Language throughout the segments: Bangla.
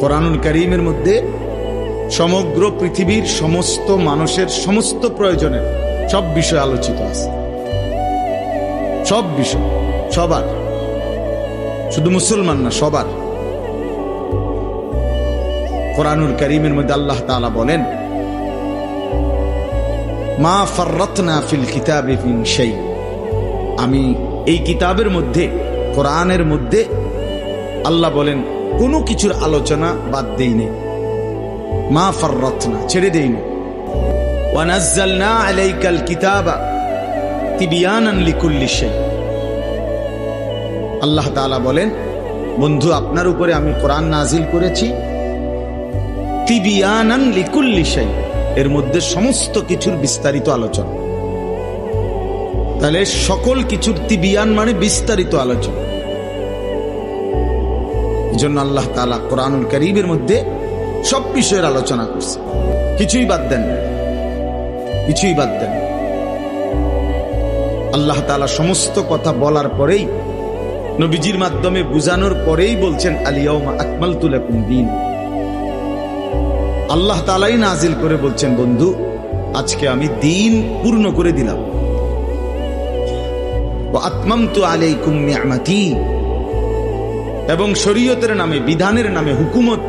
কোরআনুল কারীমের মধ্যে সমগ্র পৃথিবীর সমস্ত মানুষের সমস্ত প্রয়োজনের সব বিষয় আলোচিত আছে। সব বিষয়, সবার, শুধু মুসলমান না, সবার। কোরআনুল কারীমের মধ্যে আল্লাহ তাআলা বলেন, মা ফাররাতনা ফিল কিতাবি মিন শাই, আমি এই কিতাবের মধ্যে, কোরআনের মধ্যে আল্লাহ বলেন কোনো কিছুর আলোচনা বাদ দেইনি। মা ফাররাতনা, ছেড়ে দেইনি। ওয়া নাযালনা আলাইকাল কিতাবা তিবয়ানান লিকুল্লি শাই, আল্লাহ তাআলা বলেন বন্ধু আপনার উপরে আমি কোরআন নাজিল করেছি তিবয়ানান লিকুল্লি শাই, এর মধ্যে সমস্ত কিছুর বিস্তারিত আলোচনা। তাহলে সকল কিছুর তিবিয়ান মানে বিস্তারিত আলোচনা। এজন্য আল্লাহ তাআলা কোরআনুল কারীমের মধ্যে সব বিষয়ের আলোচনা করছে, কিছুই বাদ দেন না, কিছুই বাদ দেন। আল্লাহ তাআলা সমস্ত কথা বলার পরেই, নবীজির মাধ্যমে বুঝানোর পরেই বলছেন আল-ইয়াউমা আকমালতু লাকুম দীন। আল্লাহ তাআলাই নাজিল করে বলছেন বন্ধু আজকে আমি দ্বীন পূর্ণ করে দিলাম। ওয়া আতমামতু আলাইকুম নি'মাতি, এবং শরীয়তের নামে, বিধানের নামে,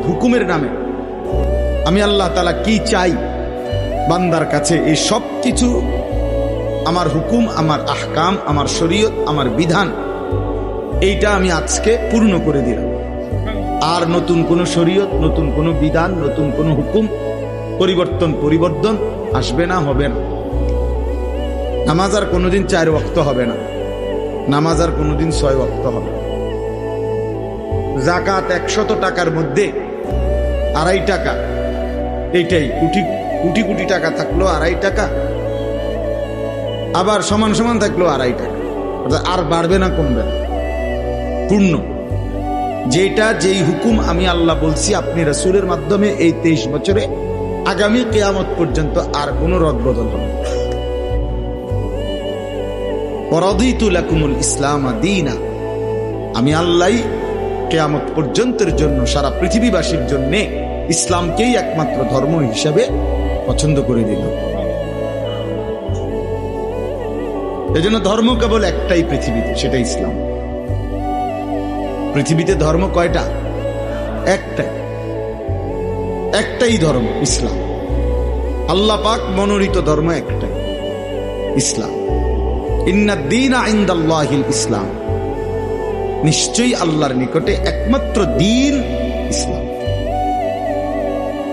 হুকুমের নামে আমি আল্লাহ তাআলা কি চাই বান্দার কাছে, এই সব কিছু আমার হুকুম, আমার আহকাম, আমার শরীয়ত, আমার বিধান, এইটা আমি আজকে পূর্ণ করে দিলাম। আর নতুন কোন শরীয়ত, নতুন কোন বিধান, নতুন কোন হুকুম পরিবর্তন আসবে না, হবে না। নামাজ আর কোনোদিন 4 ওয়াক্ত হবে না, নামাজ আর কোনোদিন 6 ওয়াক্ত হবে না। যাকাত 100 টাকার মধ্যে 2.5 টাকা, এইটাই কোটি কোটি টাকা থাকলো 2.5 টাকা, আবার সমান সমান থাকলো 2.5 টাকা, আর বাড়বে না, কমবে না, পূর্ণ। যেটা যেই হুকুম আমি আল্লাহ বলছি আপনি রাসূলের মাধ্যমে এই 23 বছরে, আগামী কিয়ামত পর্যন্ত আর কোনো রদবদল হবে না। ওয়ারাদিতু লাকুমুল ইসলাম দীনা, আমি আল্লাহ কিয়ামত পর্যন্তের জন্য, সারা পৃথিবীবাসীর জন্য ইসলামকেই একমাত্র ধর্ম হিসেবে পছন্দ করে দিলাম। এজন্য ধর্ম কেবল একটাই পৃথিবীতে, সেটা ইসলাম। পৃথিবীতে ধর্ম কয়টা? একটাই ধর্ম, ইসলাম। আল্লাহ পাক মনোনীত ধর্ম একটাই, ইসলাম। ইন্নাদ-দীনা ইনদাল্লাহিল ইসলাম, নিশ্চয়ই আল্লাহর নিকটে একমাত্র দ্বীন ইসলাম।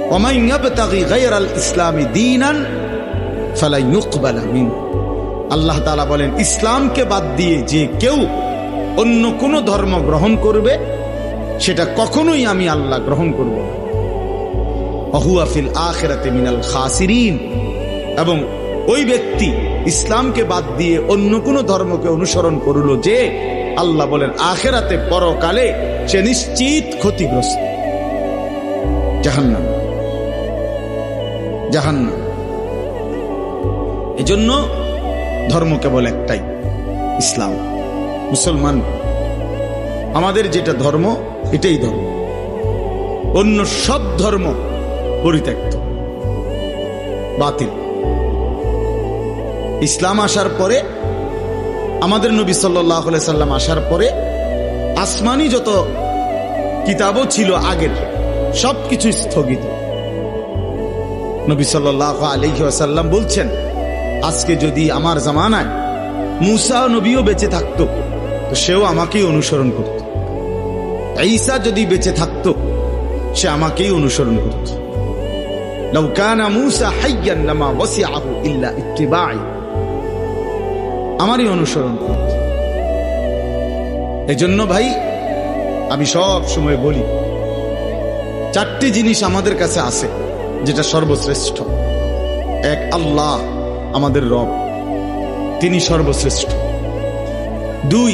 ওয়া মান ইয়াবতাগি গায়রাল ইসলামি দীনান ফালা ইউকবালা মিনহু, আল্লাহ তাআলা বলেন ইসলামকে বাদ দিয়ে যে কেউ অন্য কোন ধর্ম গ্রহণ করবে সেটা কখনোই আমি আল্লাহ গ্রহণ করব না। ওয়া হুয়া ফিল আখিরাতি মিনাল খাসিরিন, এবং ওই ব্যক্তি ইসলামকে বাদ দিয়ে অন্য কোন ধর্মকে অনুসরণ করলো যে, আল্লাহ বলেন আখিরাতে, পরকালে সে নিশ্চিত ক্ষতিগ্রস্ত, জাহান্নাম। এজন্য ধর্ম কেবল একটাই, ইসলাম। মুসলমান আমাদের যেটা ধর্ম, এটাই ধর্ম। অন্য সব ধর্ম পরিত্যক্ত, বাতিল। ইসলাম আসার পরে, আমাদের নবী সাল্লাল্লাহু আলাইহি সাল্লাম আসার পরে, আসমানি যত কিতাবও ছিল আগের, সবকিছু স্থগিত। নবী সাল্লাল্লাহু আলাইহি ওয়াসাল্লাম বলছেন, আজকে যদি আমার জামানায় মুসা নবীও বেঁচে থাকতো তো সেও আমাকেই অনুসরণ করত। ঈসা যদি বেঁচে থাকতো সে আমাকেই অনুসরণ করত। লাউ কানা মুসা হাইয়ান লামা ওয়াসিআহু ইল্লা ইত্তিবাই, আমারই অনুসরণ করত। এজন্য ভাই আমি সব সময় বলি, 4টি জিনিস আমাদের কাছে আছে যেটা সর্বশ্রেষ্ঠ। 1, আল্লাহ আমাদের রব, তিনি সর্বশ্রেষ্ঠ। 2,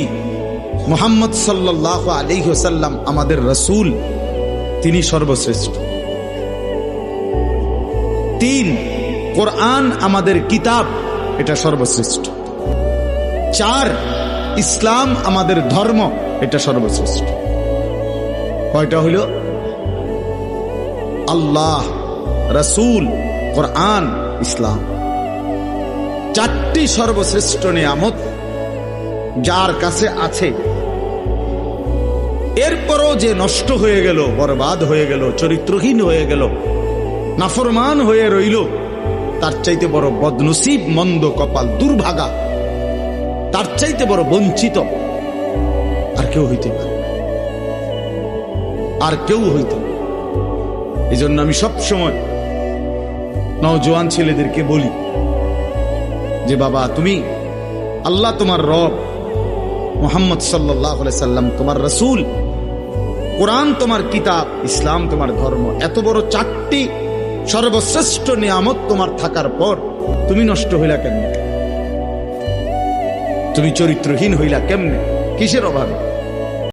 মুহাম্মদ সাল্লাল্লাহু আলাইহি ওয়াসাল্লাম আমাদের রাসূল, তিনি সর্বশ্রেষ্ঠ। 3, কোরআন আমাদের কিতাব, এটা সর্বশ্রেষ্ঠ। 4, ইসলাম আমাদের ধর্ম, এটা সর্বশ্রেষ্ঠ। কয়টা হইল? আল্লাহ, রাসূল, কোরআন, ইসলাম। চারটি সর্বশ্রেষ্ঠ নিয়ামত যার কাছে আছে, এরপরও যে নষ্ট হয়ে গেল, বরবাদ হয়ে গেল, চরিত্রহীন হয়ে গেল, নাফরমান হয়ে রইল, তার চাইতে বড় বদনসিব, মন্দ কপাল, দুর্ভাগা, তার চাইতে বড় বঞ্চিত আর কেউ হইতে পারে, আর কেউ হইতে পারে। এই জন্য আমি সবসময় নওজোয়ান ছেলেদেরকে বলি যে বাবা, তুমি আল্লাহ তোমার রব, মুহাম্মদ সাল্লাল্লাহু আলাইহি সাল্লাম তোমার রাসূল, কোরআন তোমার কিতাব, ইসলাম তোমার ধর্ম, এত বড় চারটি সর্বশ্রেষ্ঠ নিয়ামত তোমার থাকার পর তুমি নষ্ট হইলা কেমনে? তুমি চরিত্রহীন হইলা কেমনে? কিসের অভাবে?